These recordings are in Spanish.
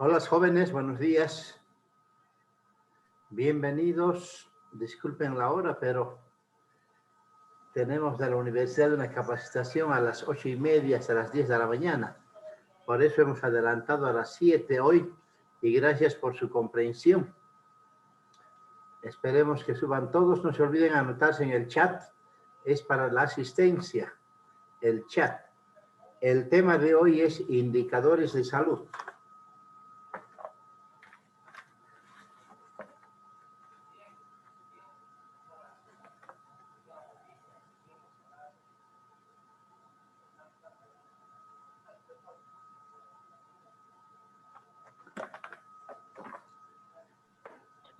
Hola jóvenes, buenos días. Bienvenidos. Disculpen la hora, pero tenemos de la universidad una capacitación a las 8:30 hasta las 10 de la mañana. Por eso hemos adelantado a las 7 hoy y gracias por su comprensión. Esperemos que suban todos. No se olviden anotarse en el chat. Es para la asistencia, el chat. El tema de hoy es indicadores de salud.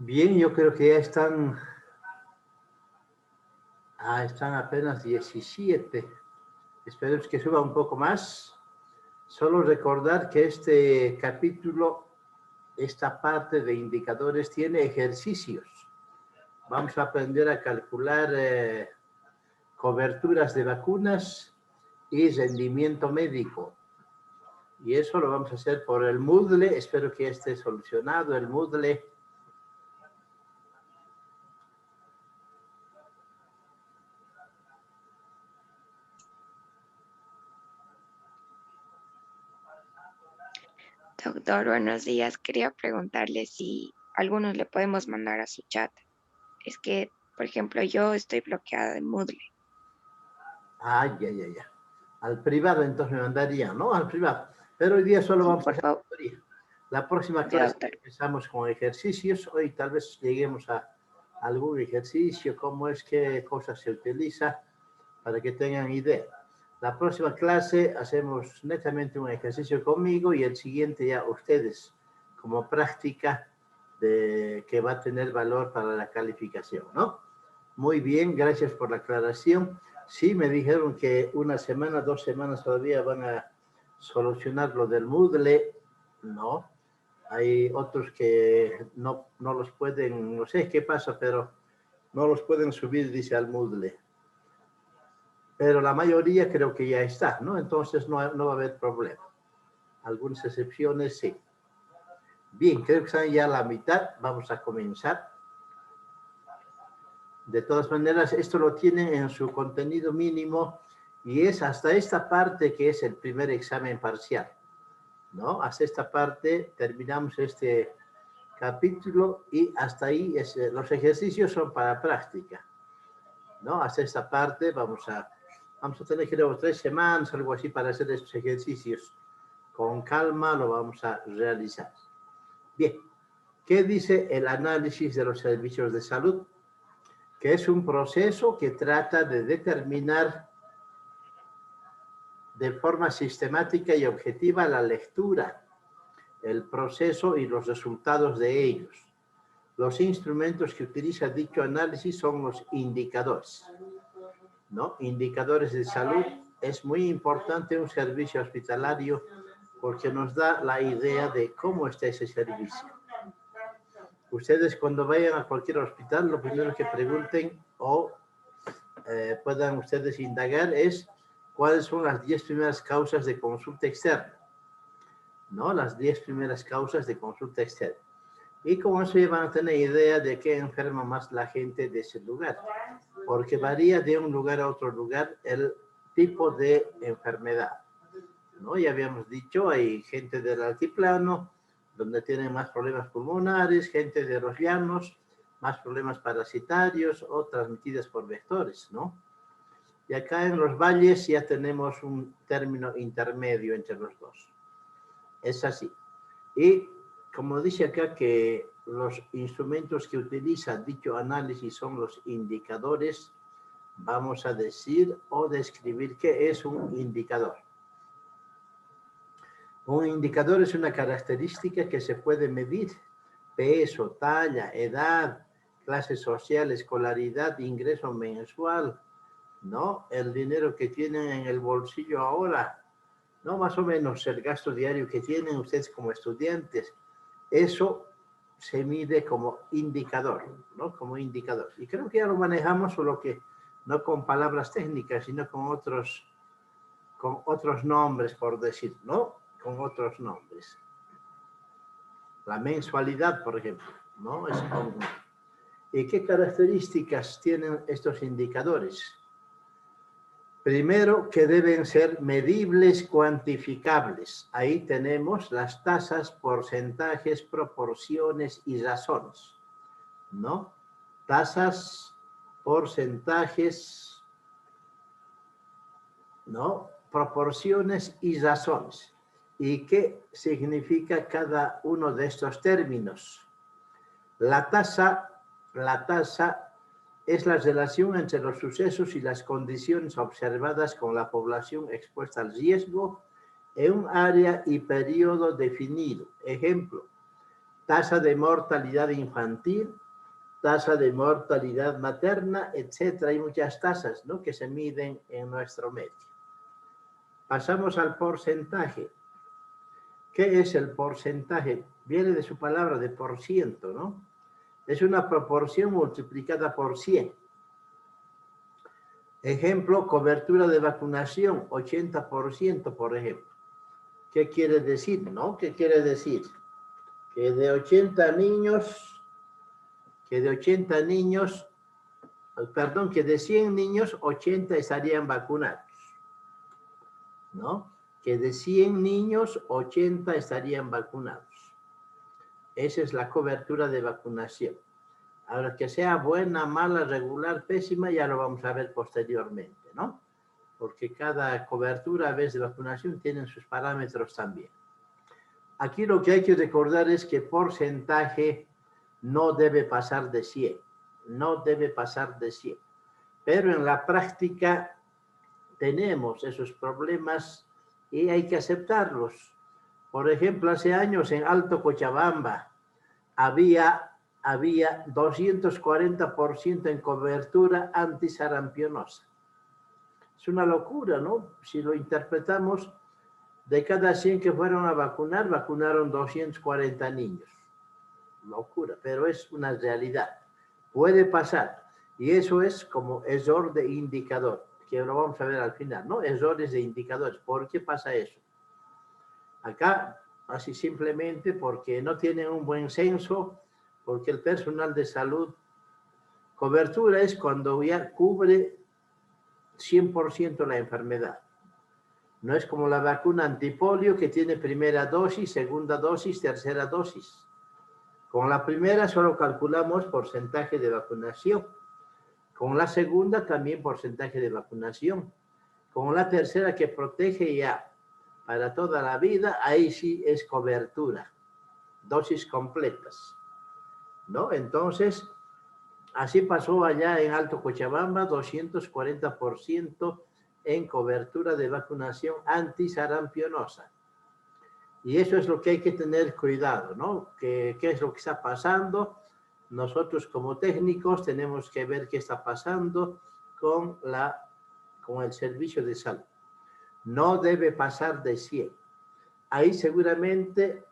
Bien, yo creo que ya están apenas 17. Esperemos que suba un poco más. Solo recordar que este capítulo, esta parte de indicadores, tiene ejercicios. Vamos a aprender a calcular coberturas de vacunas y rendimiento médico. Y eso lo vamos a hacer por el Moodle. Espero que esté solucionado el Moodle. Doctor, buenos días. Quería preguntarle si algunos le podemos mandar a su chat. Es que, por ejemplo, yo estoy bloqueada de Moodle. Ya. Al privado entonces me mandaría, ¿no? Al privado. Pero hoy día solo vamos a hacer teoría. La próxima clase empezamos con ejercicios. Hoy tal vez lleguemos a algún ejercicio, cómo es, qué cosas se utiliza, para que tengan idea. La próxima clase hacemos netamente un ejercicio conmigo y el siguiente ya ustedes, como práctica que va a tener valor para la calificación, ¿no? Muy bien, gracias por la aclaración. Sí, me dijeron que una semana, 2 semanas todavía van a solucionar lo del Moodle. No, hay otros que no los pueden, no sé qué pasa, pero no los pueden subir, dice, al Moodle. Pero la mayoría creo que ya está, ¿no? Entonces no va a haber problema. Algunas excepciones sí. Bien, creo que están ya a la mitad. Vamos a comenzar. De todas maneras, esto lo tienen en su contenido mínimo y es hasta esta parte que es el primer examen parcial, ¿no? Hasta esta parte terminamos este capítulo y hasta ahí los ejercicios son para práctica, ¿no? Hasta esta parte vamos a tener, creo, 3 semanas, algo así, para hacer estos ejercicios. Con calma lo vamos a realizar. Bien, ¿qué dice el análisis de los servicios de salud? Que es un proceso que trata de determinar de forma sistemática y objetiva la lectura, el proceso y los resultados de ellos. Los instrumentos que utiliza dicho análisis son los indicadores, ¿no? Indicadores de salud. Es muy importante un servicio hospitalario porque nos da la idea de cómo está ese servicio. Ustedes cuando vayan a cualquier hospital, lo primero que pregunten o puedan ustedes indagar es cuáles son las 10 primeras causas de consulta externa, ¿no? Las 10 primeras causas de consulta externa. Y con eso ya van a tener idea de qué enferma más la gente de ese lugar, porque varía de un lugar a otro lugar el tipo de enfermedad, ¿no? Ya habíamos dicho, hay gente del altiplano, donde tienen más problemas pulmonares, gente de los llanos, más problemas parasitarios o transmitidas por vectores, ¿no? Y acá en los valles ya tenemos un término intermedio entre los dos. Es así. Y como dice acá que los instrumentos que utiliza dicho análisis son los indicadores, vamos a decir o describir qué es un indicador. Un indicador es una característica que se puede medir: peso, talla, edad, clase social, escolaridad, ingreso mensual, ¿no? El dinero que tienen en el bolsillo ahora, ¿no? Más o menos el gasto diario que tienen ustedes como estudiantes. Eso se mide como indicador, ¿no? Como indicador. Y creo que ya lo manejamos, solo que no con palabras técnicas, sino con otros nombres, por decir, ¿no? Con otros nombres. La mensualidad, por ejemplo, ¿no? ¿Y qué características tienen estos indicadores? Primero, que deben ser medibles, cuantificables. Ahí tenemos las tasas, porcentajes, proporciones y razones, ¿no? Tasas, porcentajes, ¿no? Proporciones y razones. ¿Y qué significa cada uno de estos términos? La tasa es la relación entre los sucesos y las condiciones observadas con la población expuesta al riesgo en un área y periodo definido. Ejemplo, tasa de mortalidad infantil, tasa de mortalidad materna, etc. Hay muchas tasas, ¿no?, que se miden en nuestro medio. Pasamos al porcentaje. ¿Qué es el porcentaje? Viene de su palabra de por ciento, ¿no? Es una proporción multiplicada por 100. Ejemplo, cobertura de vacunación, 80%, por ejemplo. ¿Qué quiere decir, no? ¿Qué quiere decir? Que de 80 niños, que de 100 niños, 80 estarían vacunados, ¿no? Que de 100 niños, 80 estarían vacunados. Esa es la cobertura de vacunación. Ahora, que sea buena, mala, regular, pésima, ya lo vamos a ver posteriormente, ¿no? Porque cada cobertura a veces de vacunación tiene sus parámetros también. Aquí lo que hay que recordar es que porcentaje no debe pasar de 100. No debe pasar de 100. Pero en la práctica tenemos esos problemas y hay que aceptarlos. Por ejemplo, hace años en Alto Cochabamba había 240% en cobertura antisarampionosa. Es una locura, ¿no? Si lo interpretamos, de cada 100 que fueron a vacunar, vacunaron 240 niños. Locura, pero es una realidad. Puede pasar. Y eso es como error de indicador, que lo vamos a ver al final, ¿no? Errores de indicadores. ¿Por qué pasa eso? Acá, así simplemente porque no tienen un buen censo, porque el personal de salud, cobertura es cuando ya cubre 100% la enfermedad. No es como la vacuna antipolio que tiene primera dosis, segunda dosis, tercera dosis. Con la primera solo calculamos porcentaje de vacunación. Con la segunda también porcentaje de vacunación. Con la tercera que protege ya para toda la vida, ahí sí es cobertura. Dosis completas, ¿no? Entonces, así pasó allá en Alto Cochabamba, 240% en cobertura de vacunación antisarampionosa. Y eso es lo que hay que tener cuidado, ¿no? ¿Qué es lo que está pasando? Nosotros como técnicos tenemos que ver qué está pasando con el servicio de salud. No debe pasar de 100. Ahí seguramente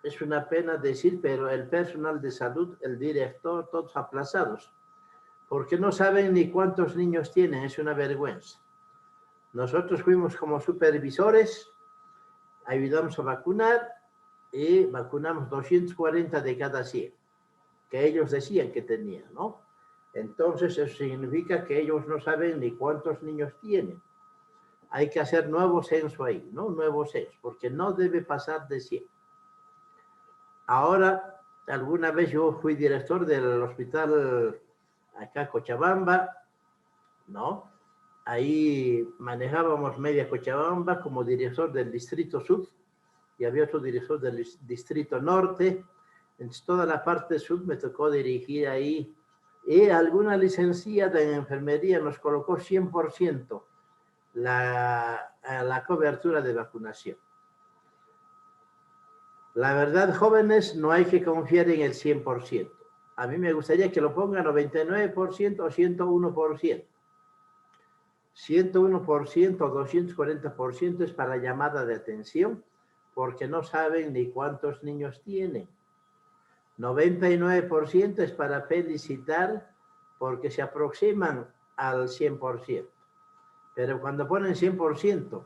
es una pena decir, pero el personal de salud, el director, todos aplazados, porque no saben ni cuántos niños tienen, es una vergüenza. Nosotros fuimos como supervisores, ayudamos a vacunar y vacunamos 240 de cada 100, que ellos decían que tenían, ¿no? Entonces eso significa que ellos no saben ni cuántos niños tienen. Hay que hacer nuevo censo ahí, ¿no? Nuevo censo, porque no debe pasar de 100. Ahora, alguna vez yo fui director del hospital acá Cochabamba, ¿no? Ahí manejábamos media Cochabamba como director del distrito sur y había otro director del distrito norte. Entonces, toda la parte sur me tocó dirigir ahí. Y alguna licenciada en enfermería nos colocó 100% la cobertura de vacunación. La verdad, jóvenes, no hay que confiar en el 100%. A mí me gustaría que lo pongan 99% o 101%. 101% o 240% es para llamada de atención, porque no saben ni cuántos niños tienen. 99% es para felicitar, porque se aproximan al 100%. Pero cuando ponen 100%,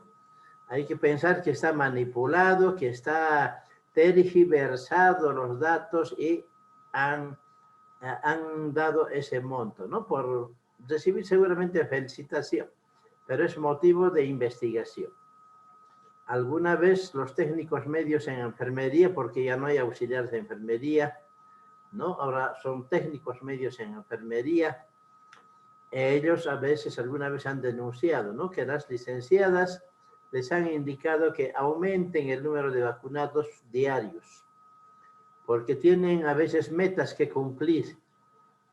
hay que pensar que está manipulado, que está tergiversado los datos y han dado ese monto, ¿no? Por recibir seguramente felicitación, pero es motivo de investigación. Alguna vez los técnicos medios en enfermería, porque ya no hay auxiliares de enfermería, ¿no? Ahora son técnicos medios en enfermería. Ellos a veces, alguna vez han denunciado, ¿no? Que las licenciadas les han indicado que aumenten el número de vacunados diarios, porque tienen a veces metas que cumplir,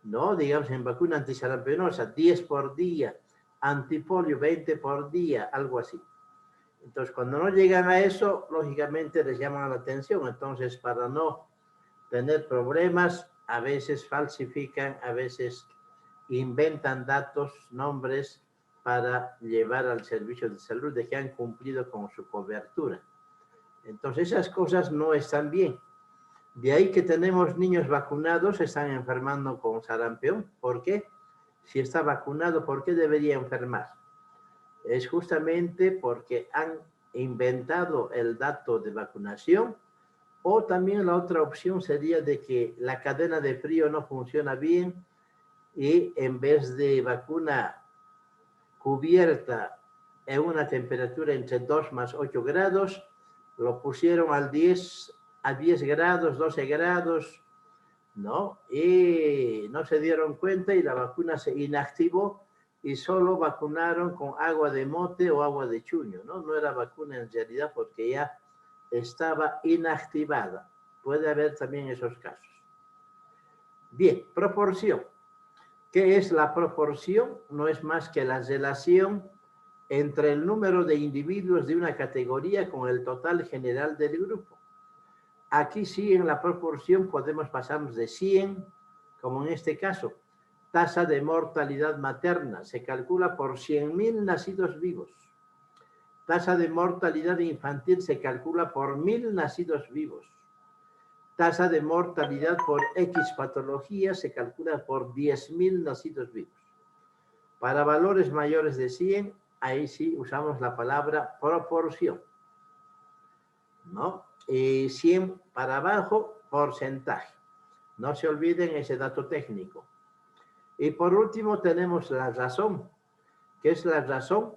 ¿no? Digamos, en vacuna antisarampionosa, 10 por día, antipolio, 20 por día, algo así. Entonces, cuando no llegan a eso, lógicamente les llaman la atención. Entonces, para no tener problemas, a veces falsifican, a veces inventan datos, nombres, para llevar al servicio de salud de que han cumplido con su cobertura. Entonces, esas cosas no están bien. De ahí que tenemos niños vacunados, están enfermando con sarampión. ¿Por qué? Si está vacunado, ¿por qué debería enfermar? Es justamente porque han inventado el dato de vacunación, o también la otra opción sería de que la cadena de frío no funciona bien y en vez de vacuna cubierta en una temperatura entre 2 más 8 grados, lo pusieron a 10 grados, 12 grados, ¿no? Y no se dieron cuenta y la vacuna se inactivó y solo vacunaron con agua de mote o agua de chuño, ¿no? No era vacuna en realidad porque ya estaba inactivada. Puede haber también esos casos. Bien, proporción. ¿Qué es la proporción? No es más que la relación entre el número de individuos de una categoría con el total general del grupo. Aquí sí, en la proporción podemos pasarnos de 100, como en este caso. Tasa de mortalidad materna se calcula por 100.000 nacidos vivos. Tasa de mortalidad infantil se calcula por 1.000 nacidos vivos. Tasa de mortalidad por X patología se calcula por 10.000 nacidos vivos. Para valores mayores de 100, ahí sí usamos la palabra proporción, ¿no? Y 100 para abajo, porcentaje. No se olviden ese dato técnico. Y por último tenemos la razón. ¿Qué es la razón?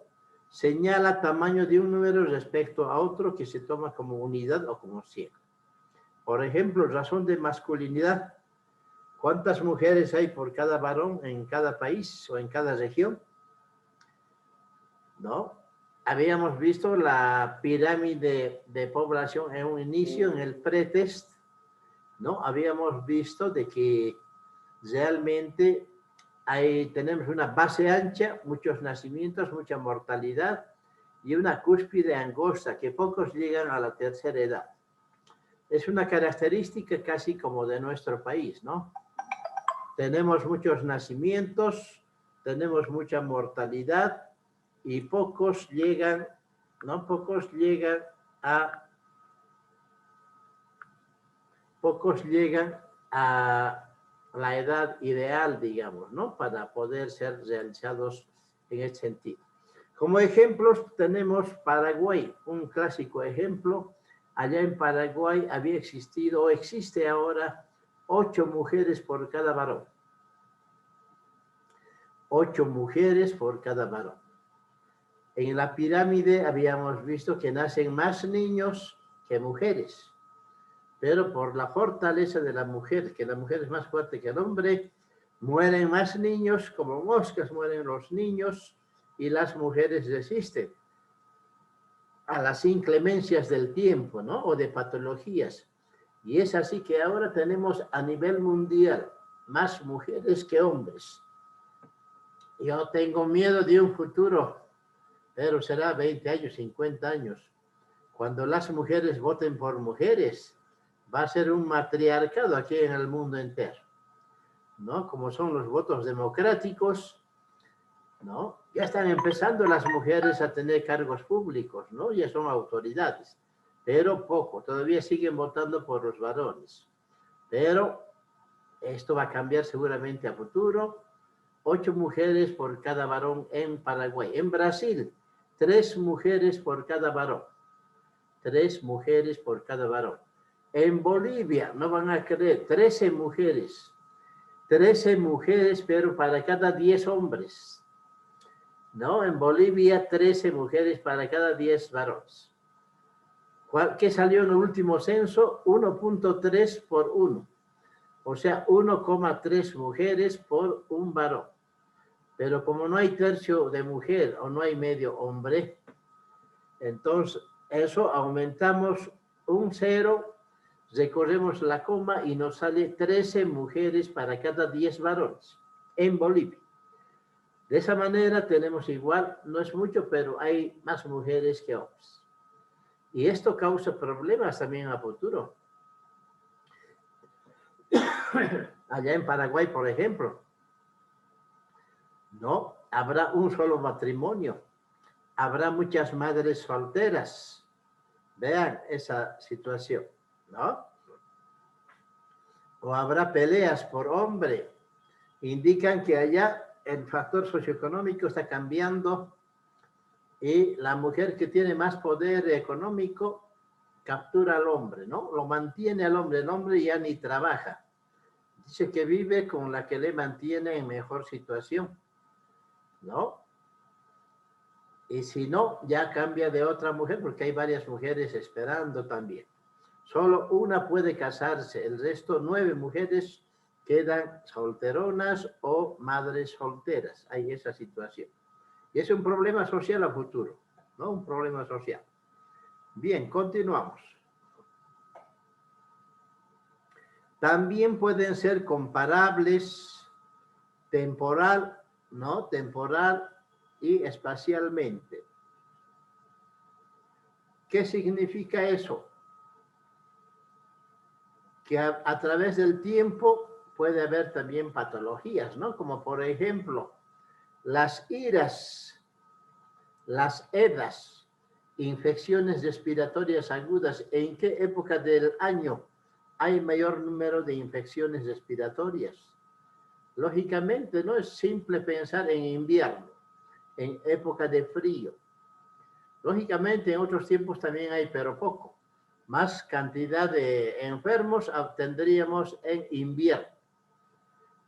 Señala tamaño de un número respecto a otro que se toma como unidad o como 100. Por ejemplo, razón de masculinidad. ¿Cuántas mujeres hay por cada varón en cada país o en cada región? ¿No? Habíamos visto la pirámide de población en un inicio, en el pretest, ¿no? Habíamos visto de que realmente tenemos una base ancha, muchos nacimientos, mucha mortalidad y una cúspide angosta, que pocos llegan a la tercera edad. Es una característica casi como de nuestro país, ¿no? Tenemos muchos nacimientos, tenemos mucha mortalidad y pocos llegan, ¿no? Pocos llegan a la edad ideal, digamos, ¿no? Para poder ser realizados en este sentido. Como ejemplos tenemos Paraguay, un clásico ejemplo. Allá en Paraguay había existido o existe ahora 8 mujeres por cada varón. 8 mujeres por cada varón. En la pirámide habíamos visto que nacen más niños que mujeres, pero por la fortaleza de la mujer, que la mujer es más fuerte que el hombre, mueren más niños, como moscas mueren los niños, y las mujeres resisten a las inclemencias del tiempo, ¿no? O de patologías. Y es así que ahora tenemos a nivel mundial más mujeres que hombres. Yo tengo miedo de un futuro, pero será 20 años, 50 años. Cuando las mujeres voten por mujeres, va a ser un matriarcado aquí en el mundo entero, ¿no? Como son los votos democráticos, ¿no? Ya están empezando las mujeres a tener cargos públicos, ¿no? Ya son autoridades, pero poco, todavía siguen votando por los varones. Pero esto va a cambiar seguramente a futuro. 8 mujeres por cada varón en Paraguay. En Brasil, 3 mujeres por cada varón. 3 mujeres por cada varón. En Bolivia, no van a creer, 13 mujeres. 13 mujeres, pero para cada 10 hombres. ¿No? En Bolivia, 13 mujeres para cada 10 varones. ¿Qué salió en el último censo? 1.3 por 1. O sea, 1,3 mujeres por un varón. Pero como no hay tercio de mujer o no hay medio hombre, entonces eso aumentamos un 0, recorremos la coma y nos sale 13 mujeres para cada 10 varones en Bolivia. De esa manera tenemos igual, no es mucho, pero hay más mujeres que hombres. Y esto causa problemas también a futuro. Allá en Paraguay, por ejemplo, no habrá un solo matrimonio. Habrá muchas madres solteras. Vean esa situación, ¿no? O habrá peleas por hombre. Indican que allá el factor socioeconómico está cambiando y la mujer que tiene más poder económico captura al hombre, ¿no? Lo mantiene al hombre, el hombre ya ni trabaja. Dice que vive con la que le mantiene en mejor situación, ¿no? Y si no, ya cambia de otra mujer, porque hay varias mujeres esperando también. Solo una puede casarse, el resto 9 mujeres quedan solteronas o madres solteras. Hay esa situación. Y es un problema social a futuro, ¿no? Un problema social. Bien, continuamos. También pueden ser comparables temporal, ¿no? Temporal y espacialmente. ¿Qué significa eso? Que a través del tiempo puede haber también patologías, ¿no? Como por ejemplo, las iras, las EDAs, infecciones respiratorias agudas. ¿En qué época del año hay mayor número de infecciones respiratorias? Lógicamente, no es simple pensar en invierno, en época de frío. Lógicamente, en otros tiempos también hay, pero poco. Más cantidad de enfermos tendríamos en invierno,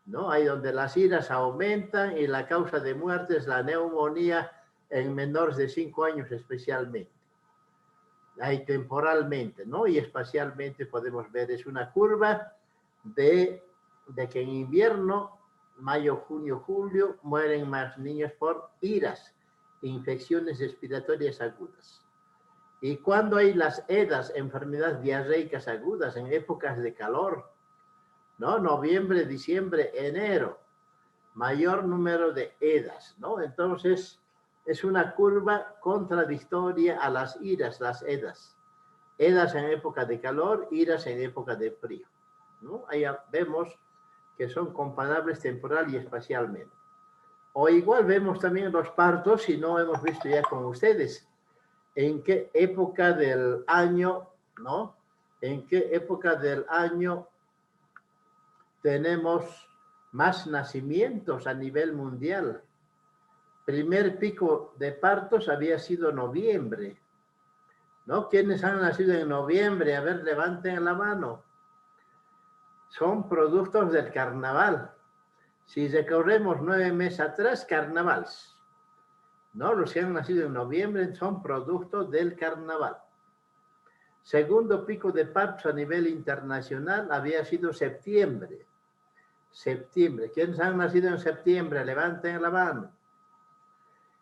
¿no? Ahí donde las iras aumentan y la causa de muerte es la neumonía en menores de 5 años especialmente. Ahí temporalmente, ¿no? Y espacialmente podemos ver, es una curva de que en invierno, mayo, junio, julio, mueren más niños por iras, infecciones respiratorias agudas. Y cuando hay las EDAs, enfermedades diarreicas agudas, en épocas de calor, ¿no? Noviembre, diciembre, enero, mayor número de EDAs, ¿no? Entonces, es una curva contradictoria a las iras, las EDAs. EDAs en época de calor, iras en época de frío, ¿no? Ahí vemos que son comparables temporal y espacialmente. O igual vemos también los partos, si no hemos visto ya con ustedes, en qué época del año, ¿no? En qué época del año tenemos más nacimientos a nivel mundial. Primer pico de partos había sido noviembre, ¿no? ¿Quiénes han nacido en noviembre? A ver, levanten la mano. Son productos del carnaval. Si recorremos 9 meses atrás, carnavales, ¿no? Los que han nacido en noviembre son productos del carnaval. Segundo pico de partos a nivel internacional había sido septiembre. Septiembre. ¿Quiénes han nacido en septiembre? Levanten la mano.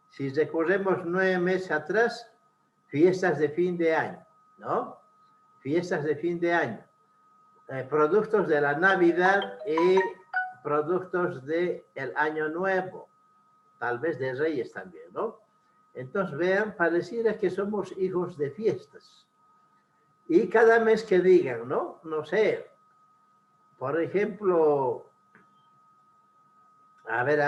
Si recorremos 9 meses atrás, fiestas de fin de año, ¿no? Fiestas de fin de año. Productos de la Navidad y productos del Año Nuevo. Tal vez de Reyes también, ¿no? Entonces, vean, pareciera que somos hijos de fiestas. Y cada mes que digan, ¿no? No sé, por ejemplo, a ver.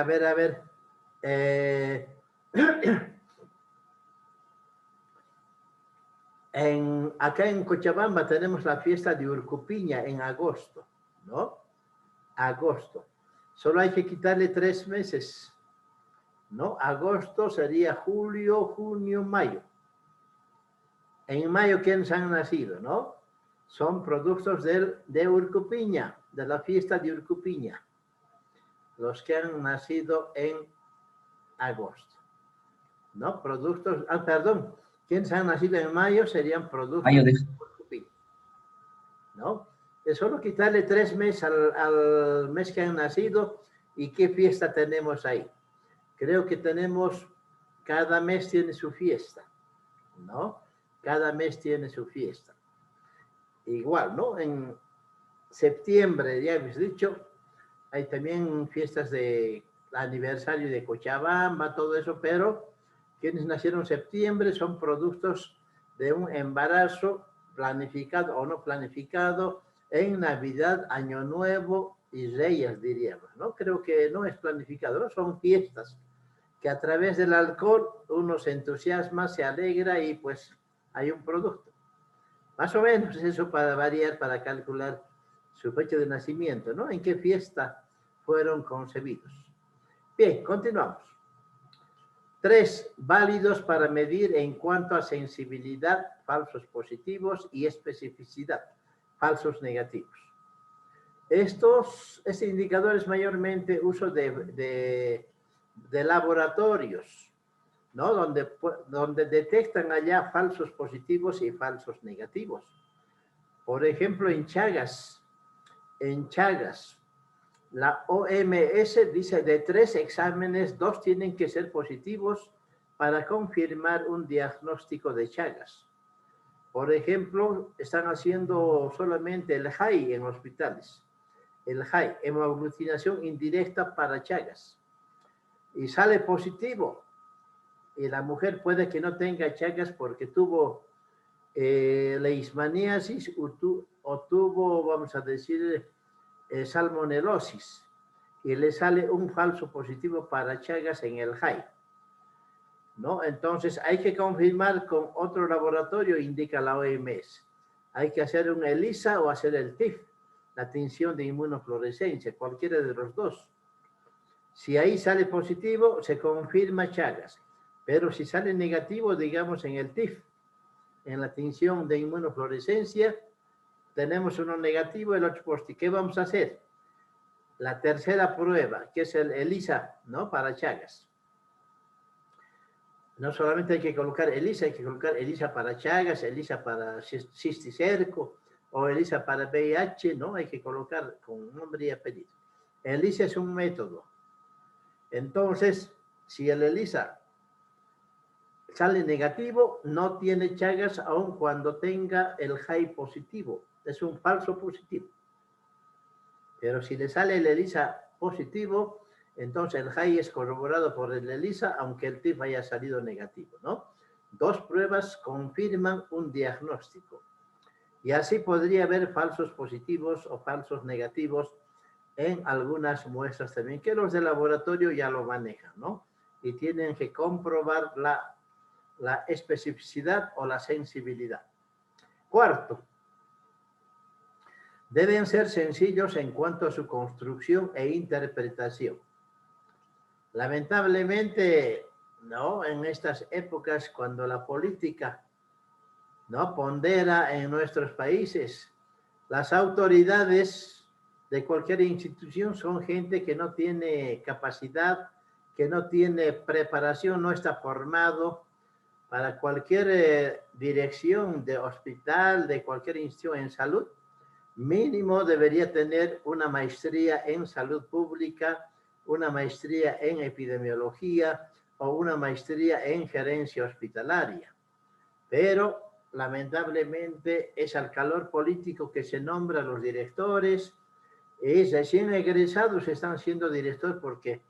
Acá en Cochabamba tenemos la fiesta de Urcupiña en agosto, ¿no? Agosto. Solo hay que quitarle 3 meses, ¿no? Agosto sería julio, junio, mayo. En mayo, ¿quiénes han nacido, no? son productos de Urcupiña, de la fiesta de Urcupiña. Los que han nacido en agosto. ¿No? Productos, perdón, quienes han nacido en mayo serían productos Mayo de... de Urcupiña. ¿No? Es solo quitarle 3 meses al mes que han nacido y qué fiesta tenemos ahí. Creo que tenemos, cada mes tiene su fiesta, ¿no? Cada mes tiene su fiesta. Igual, ¿no? En septiembre, ya habéis dicho, hay también fiestas de aniversario de Cochabamba, todo eso, pero quienes nacieron en septiembre son productos de un embarazo planificado o no planificado en Navidad, Año Nuevo y Reyes, diríamos, ¿no? Creo que no es planificado, ¿no? Son fiestas que a través del alcohol uno se entusiasma, se alegra y pues hay un producto. Más o menos eso para variar, para calcular su fecha de nacimiento, ¿no? ¿En qué fiesta fueron concebidos? Bien, continuamos. 3 válidos para medir en cuanto a sensibilidad, falsos positivos, y especificidad, falsos negativos. Este indicador es mayormente uso de laboratorios, ¿no? Donde detectan allá falsos positivos y falsos negativos. Por ejemplo, en Chagas, la OMS dice de 3 exámenes, 2 tienen que ser positivos para confirmar un diagnóstico de Chagas. Por ejemplo, están haciendo solamente el JAI en hospitales. El JAI, hemoaglutinación indirecta para Chagas. Y sale positivo. Y la mujer puede que no tenga Chagas porque tuvo leishmaniasis o tuvo, vamos a decir, salmonelosis, y le sale un falso positivo para Chagas en el JAI, ¿no? Entonces hay que confirmar con otro laboratorio, indica la OMS. Hay que hacer un ELISA o hacer el TIF, la tinción de inmunofluorescencia, cualquiera de los dos. Si ahí sale positivo, se confirma Chagas, pero si sale negativo, digamos en el TIF, en la tinción de inmunofluorescencia, tenemos uno negativo, el otro positivo. ¿Qué vamos a hacer? La tercera prueba, que es el ELISA, ¿no? Para Chagas. No solamente hay que colocar ELISA, hay que colocar ELISA para Chagas, ELISA para cisticerco o ELISA para VIH, ¿no? Hay que colocar con nombre y apellido. ELISA es un método. Entonces, si el ELISA sale negativo, no tiene Chagas aun cuando tenga el JAI positivo. Es un falso positivo. Pero si le sale el ELISA positivo, entonces el JAI es corroborado por el ELISA, aunque el TIF haya salido negativo, ¿no? 2 pruebas confirman un diagnóstico. Y así podría haber falsos positivos o falsos negativos en algunas muestras también, que los de laboratorio ya lo manejan, ¿no? Y tienen que comprobar la especificidad o la sensibilidad. Cuarto, deben ser sencillos en cuanto a su construcción e interpretación. Lamentablemente, ¿no? En estas épocas, cuando la política, ¿no? Pondera en nuestros países, las autoridades de cualquier institución son gente que no tiene capacidad, que no tiene preparación, no está formado. Para cualquier dirección de hospital, de cualquier institución en salud, mínimo debería tener una maestría en salud pública, una maestría en epidemiología o una maestría en gerencia hospitalaria. Pero lamentablemente es al calor político que se nombra a los directores, y recién egresados están siendo directores porque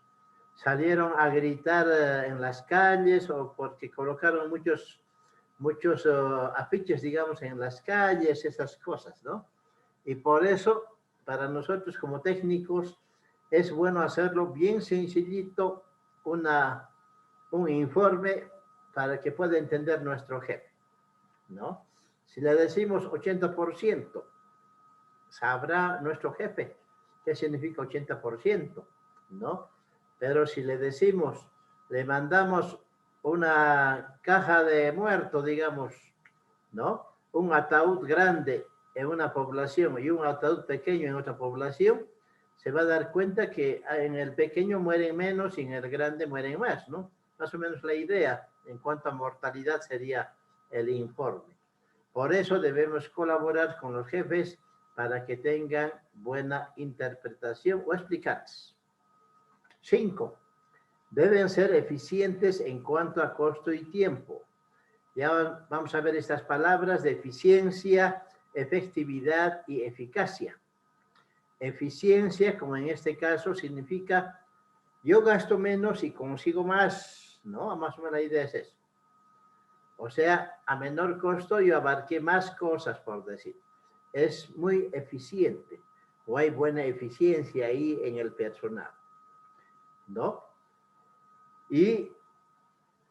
salieron a gritar en las calles o porque colocaron muchos afiches, digamos, en las calles, esas cosas, ¿no? Y por eso, para nosotros como técnicos, es bueno hacerlo bien sencillito, un informe para que pueda entender nuestro jefe, ¿no? Si le decimos 80%, sabrá nuestro jefe qué significa 80%, ¿no? Pero si le decimos, le mandamos una caja de muerto, digamos, ¿no? Un ataúd grande en una población y un ataúd pequeño en otra población, se va a dar cuenta que en el pequeño mueren menos y en el grande mueren más, ¿no? Más o menos la idea en cuanto a mortalidad sería el informe. Por eso debemos colaborar con los jefes para que tengan buena interpretación o explicarles. 5. Deben ser eficientes en cuanto a costo y tiempo. Ya vamos a ver estas palabras de eficiencia, efectividad y eficacia. Eficiencia, como en este caso, significa yo gasto menos y consigo más, ¿no? Más o menos la idea es eso. O sea, a menor costo yo abarqué más cosas, por decir. Es muy eficiente o hay buena eficiencia ahí en el personal, ¿no? Y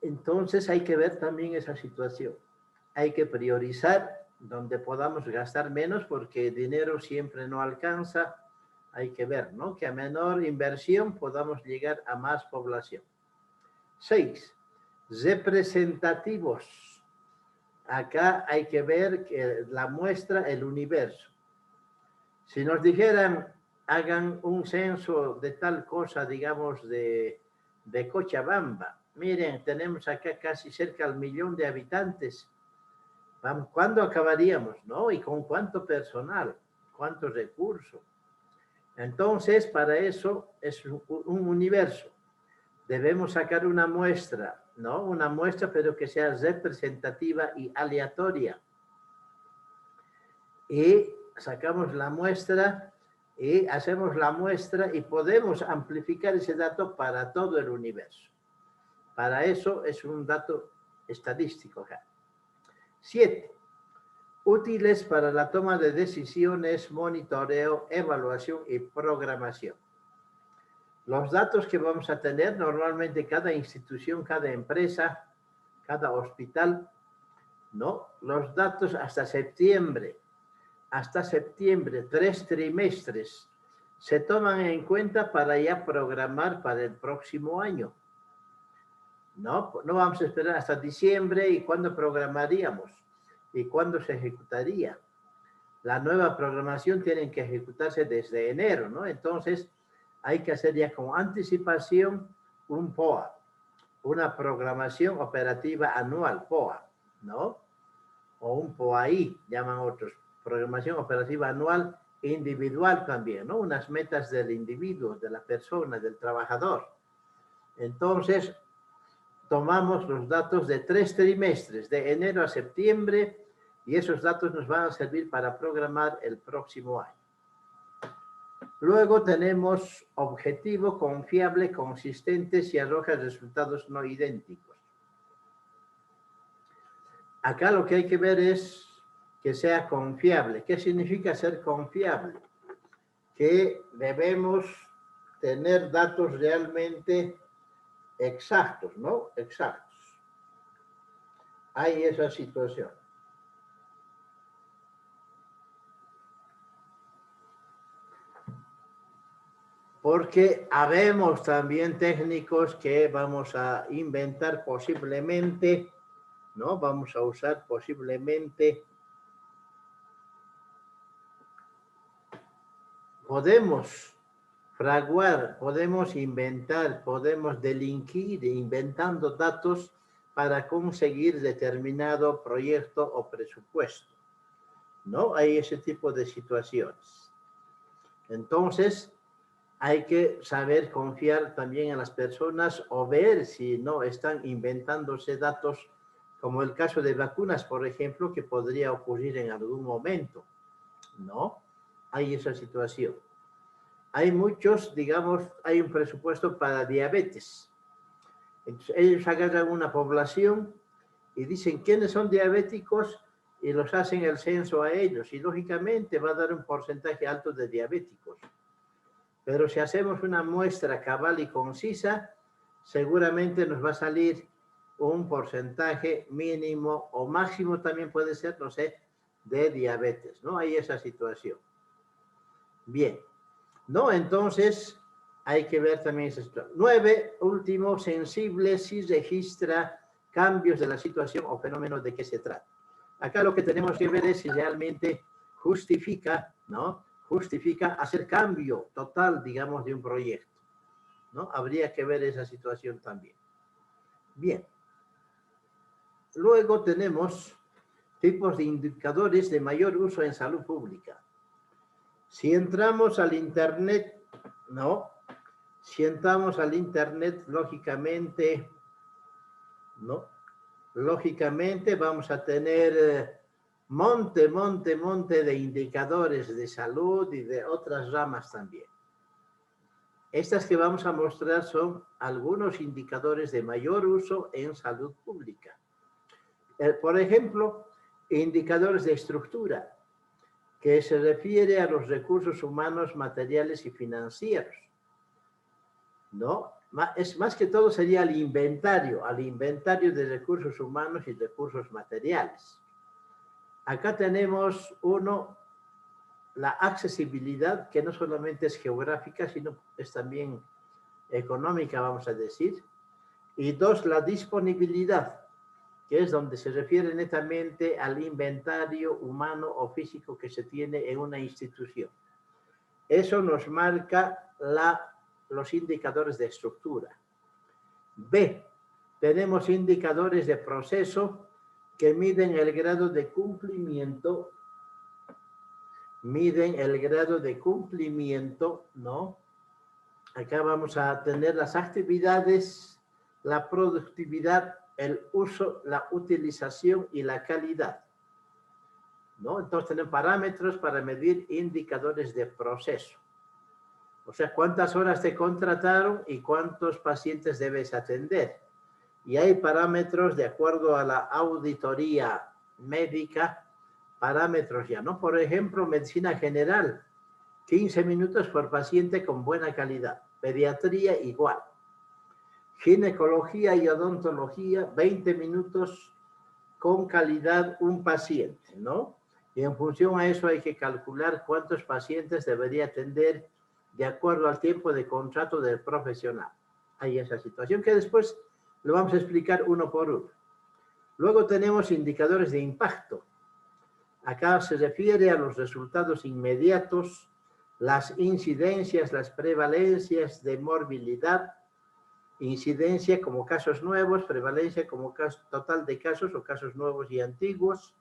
entonces hay que ver también esa situación. Hay que priorizar donde podamos gastar menos porque el dinero siempre no alcanza. Hay que ver, ¿no? Que a menor inversión podamos llegar a más población. 6. Representativos. Acá hay que ver que la muestra, el universo. Si nos dijeran, hagan un censo de tal cosa, digamos, de Cochabamba. Miren, tenemos acá casi cerca del 1.000.000 de habitantes. ¿Cuándo acabaríamos, no? ¿Y con cuánto personal? ¿Cuántos recursos? Entonces, para eso es un universo. Debemos sacar una muestra, ¿no? Una muestra, pero que sea representativa y aleatoria. Y sacamos la muestra y hacemos la muestra y podemos amplificar ese dato para todo el universo. Para eso es un dato estadístico acá. 7. Útiles para la toma de decisiones, monitoreo, evaluación y programación. Los datos que vamos a tener, normalmente cada institución, cada empresa, cada hospital, ¿no? Los datos hasta septiembre, 3 trimestres, se toman en cuenta para ya programar para el próximo año. No vamos a esperar hasta diciembre y cuándo programaríamos y cuándo se ejecutaría. La nueva programación tiene que ejecutarse desde enero, ¿no? Entonces hay que hacer ya con anticipación un POA, una programación operativa anual, POA, ¿no? O un POAI, llaman otros, programación operativa anual individual también, ¿no? Unas metas del individuo, de la persona, del trabajador. Entonces, tomamos los datos de 3 trimestres, de enero a septiembre, y esos datos nos van a servir para programar el próximo año. Luego tenemos objetivo, confiable, consistente, si arroja resultados no idénticos. Acá lo que hay que ver es que sea confiable. ¿Qué significa ser confiable? Que debemos tener datos realmente exactos, ¿no? Exactos. Hay esa situación. Porque habemos también técnicos que vamos a inventar posiblemente, ¿no? Vamos a usar posiblemente. Podemos fraguar, podemos inventar, podemos delinquir inventando datos para conseguir determinado proyecto o presupuesto, ¿no? Hay ese tipo de situaciones. Entonces, hay que saber confiar también en las personas o ver si no están inventándose datos, como el caso de vacunas, por ejemplo, que podría ocurrir en algún momento, ¿no? Hay esa situación. Hay muchos, digamos, hay un presupuesto para diabetes. Entonces, ellos agarran una población y dicen quiénes son diabéticos y los hacen el censo a ellos. Y lógicamente va a dar un porcentaje alto de diabéticos. Pero si hacemos una muestra cabal y concisa, seguramente nos va a salir un porcentaje mínimo o máximo también puede ser, no sé, de diabetes, ¿no? Hay esa situación. Bien, ¿no? Entonces, hay que ver también esa situación. 9, último, sensible si registra cambios de la situación o fenómeno de qué se trata. Acá lo que tenemos que ver es si realmente justifica, ¿no? Justifica hacer cambio total, digamos, de un proyecto, ¿no? Habría que ver esa situación también. Bien. Luego tenemos tipos de indicadores de mayor uso en salud pública. Si entramos al Internet, ¿no? Si entramos al Internet, lógicamente, ¿no? Lógicamente vamos a tener monte de indicadores de salud y de otras ramas también. Estas que vamos a mostrar son algunos indicadores de mayor uso en salud pública. Por ejemplo, indicadores de estructura, que se refiere a los recursos humanos, materiales y financieros, ¿no? Es más que todo sería al inventario de recursos humanos y recursos materiales. Acá tenemos uno, la accesibilidad, que no solamente es geográfica, sino es también económica, vamos a decir. Y dos, la disponibilidad, que es donde se refiere netamente al inventario humano o físico que se tiene en una institución. Eso nos marca los indicadores de estructura. B, tenemos indicadores de proceso que miden el grado de cumplimiento, ¿no? Acá vamos a tener las actividades, la productividad, el uso, la utilización y la calidad, ¿no? Entonces tenemos parámetros para medir indicadores de proceso. O sea, cuántas horas te contrataron y cuántos pacientes debes atender. Y hay parámetros de acuerdo a la auditoría médica, parámetros ya, ¿no? Por ejemplo, medicina general, 15 minutos por paciente con buena calidad. Pediatría igual. Ginecología y odontología, 20 minutos con calidad un paciente, ¿no? Y en función a eso hay que calcular cuántos pacientes debería atender de acuerdo al tiempo de contrato del profesional. Hay esa situación que después lo vamos a explicar uno por uno. Luego tenemos indicadores de impacto. Acá se refiere a los resultados inmediatos, las incidencias, las prevalencias de morbilidad, incidencia como casos nuevos, prevalencia como total de casos o casos nuevos y antiguos.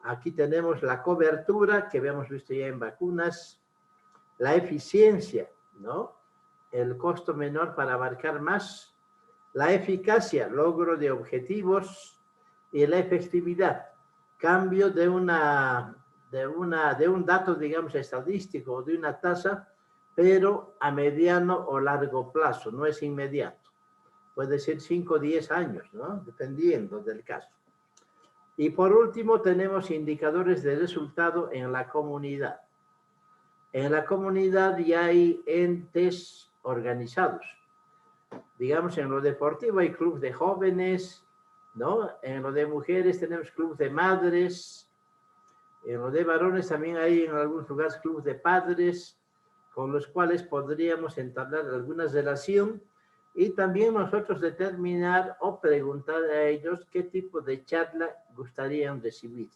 Aquí tenemos la cobertura que habíamos visto ya en vacunas, la eficiencia, ¿no? El costo menor para abarcar más, la eficacia, logro de objetivos y la efectividad, cambio de un dato, digamos, estadístico, de una tasa, pero a mediano o largo plazo, no es inmediato. Puede ser 5 o 10 años, ¿no? Dependiendo del caso. Y por último, tenemos indicadores de resultado en la comunidad. En la comunidad ya hay entes organizados. Digamos, en lo deportivo hay clubes de jóvenes, ¿no? En lo de mujeres tenemos clubes de madres. En lo de varones también hay en algunos lugares clubes de padres, con los cuales podríamos entablar alguna relación y también nosotros determinar o preguntar a ellos qué tipo de charla gustarían recibir.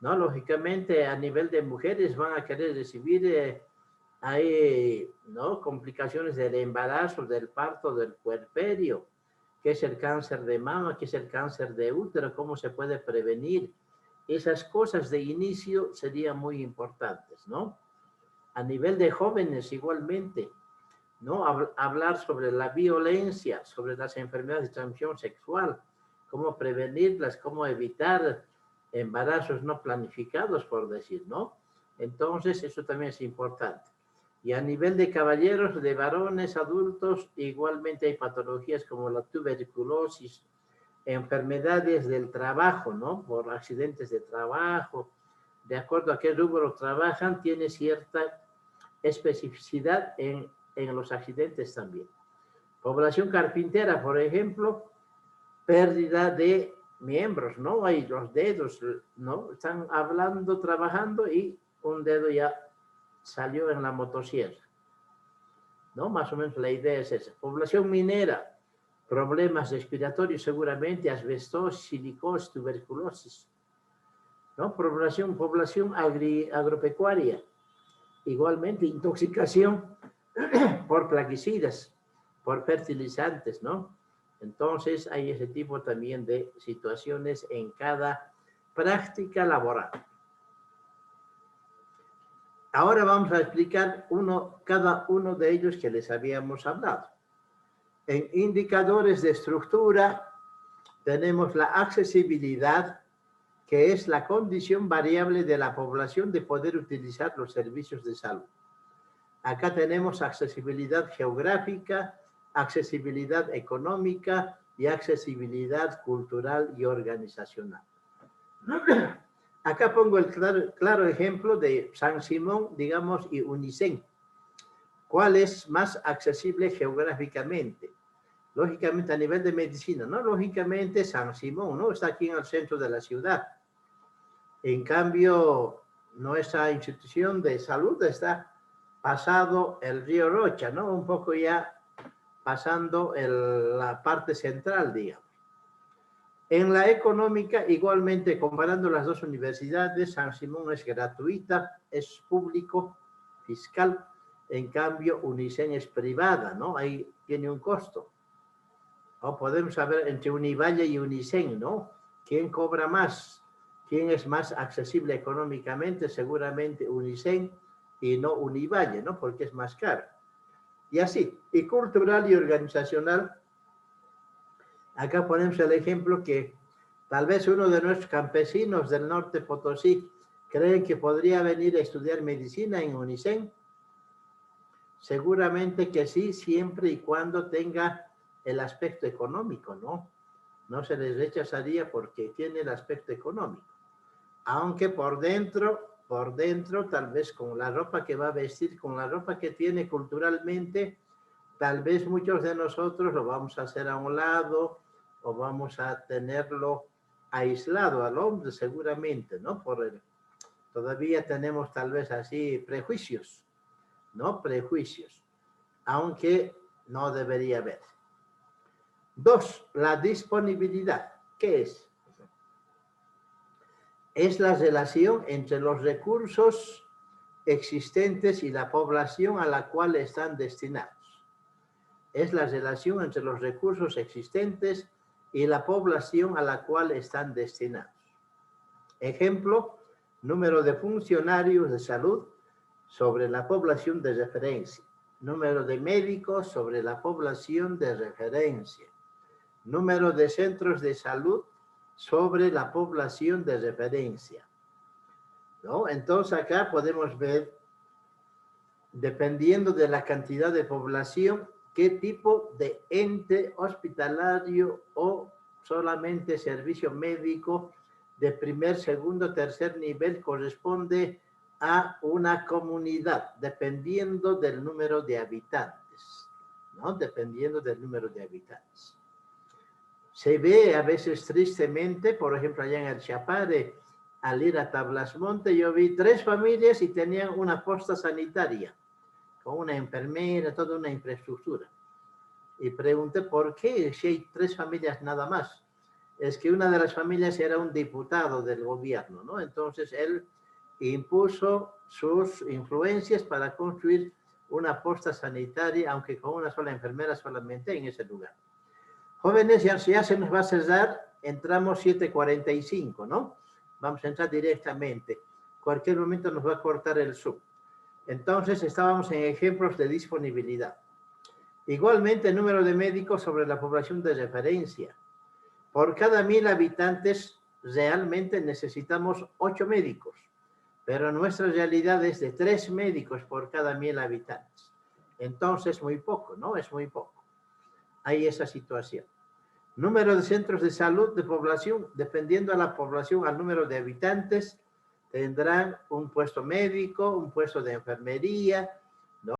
¿No? Lógicamente, a nivel de mujeres van a querer recibir, hay, ¿no? Complicaciones del embarazo, del parto, del puerperio, qué es el cáncer de mama, qué es el cáncer de útero, cómo se puede prevenir. Esas cosas de inicio serían muy importantes, ¿no? A nivel de jóvenes igualmente, ¿no? Hablar sobre la violencia, sobre las enfermedades de transmisión sexual, cómo prevenirlas, cómo evitar embarazos no planificados, por decir, ¿no? Entonces, eso también es importante. Y a nivel de caballeros, de varones, adultos, igualmente hay patologías como la tuberculosis, enfermedades del trabajo, ¿no? Por accidentes de trabajo, de acuerdo a qué rubro trabajan, tiene cierta especificidad en los accidentes también. Población carpintera, por ejemplo, pérdida de miembros, ¿no? Hay los dedos, ¿no? Están hablando, trabajando y un dedo ya salió en la motosierra, ¿no? Más o menos la idea es esa. Población minera, problemas respiratorios seguramente, asbestosis, silicosis, tuberculosis. ¿no? Población agropecuaria. Igualmente, intoxicación por plaguicidas, por fertilizantes, ¿no? Entonces, hay ese tipo también de situaciones en cada práctica laboral. Ahora vamos a explicar cada uno de ellos que les habíamos hablado. En indicadores de estructura tenemos la accesibilidad, que es la condición variable de la población de poder utilizar los servicios de salud. Acá tenemos accesibilidad geográfica, accesibilidad económica y accesibilidad cultural y organizacional. Acá pongo el claro ejemplo de San Simón, digamos, y Unicen. ¿Cuál es más accesible geográficamente? Lógicamente a nivel de medicina, ¿no? Lógicamente San Simón, ¿no? Está aquí en el centro de la ciudad. En cambio, nuestra institución de salud está pasado el río Rocha, ¿no? Un poco ya pasando la parte central, digamos. En la económica, igualmente, comparando las dos universidades, San Simón es gratuita, es público, fiscal. En cambio, Unicen es privada, ¿no? Ahí tiene un costo. O podemos saber entre Univalle y Unicen, ¿no? ¿Quién cobra más? ¿Quién es más accesible económicamente? Seguramente Unicen y no Univalle, ¿no? Porque es más caro. Y así. Y cultural y organizacional. Acá ponemos el ejemplo que tal vez uno de nuestros campesinos del norte Potosí creen que podría venir a estudiar medicina en Unicen. Seguramente que sí, siempre y cuando tenga el aspecto económico, ¿no? No se les rechazaría porque tiene el aspecto económico. Aunque por dentro, tal vez con la ropa que va a vestir, con la ropa que tiene culturalmente, tal vez muchos de nosotros lo vamos a hacer a un lado o vamos a tenerlo aislado al hombre seguramente, ¿no? Todavía tenemos tal vez así prejuicios, ¿no? Prejuicios, aunque no debería haber. 2, la disponibilidad. ¿Qué es? Es la relación entre los recursos existentes y la población a la cual están destinados. Es la relación entre los recursos existentes y la población a la cual están destinados. Ejemplo, número de funcionarios de salud sobre la población de referencia. Número de médicos sobre la población de referencia. Número de centros de salud sobre la población de referencia, ¿no? Entonces acá podemos ver, dependiendo de la cantidad de población, qué tipo de ente hospitalario o solamente servicio médico de primer, segundo, tercer nivel corresponde a una comunidad, dependiendo del número de habitantes, ¿no? Dependiendo del número de habitantes. Se ve a veces tristemente, por ejemplo, allá en el Chapare, al ir a Tablasmonte, yo vi 3 familias y tenían una posta sanitaria, con una enfermera, toda una infraestructura. Y pregunté, ¿por qué si hay 3 familias nada más? Es que una de las familias era un diputado del gobierno, ¿no? Entonces, él impuso sus influencias para construir una posta sanitaria, aunque con una sola enfermera solamente en ese lugar. Jóvenes, ya se nos va a cerrar, entramos 7:45, ¿no? Vamos a entrar directamente. Cualquier momento nos va a cortar el Zoom. Entonces, estábamos en ejemplos de disponibilidad. Igualmente, el número de médicos sobre la población de referencia. Por cada 1000 habitantes, realmente necesitamos 8 médicos, pero nuestra realidad es de 3 médicos por cada 1000 habitantes. Entonces, muy poco, ¿no? Es muy poco. Hay esa situación. Número de centros de salud de población, dependiendo de la población al número de habitantes, tendrán un puesto médico, un puesto de enfermería,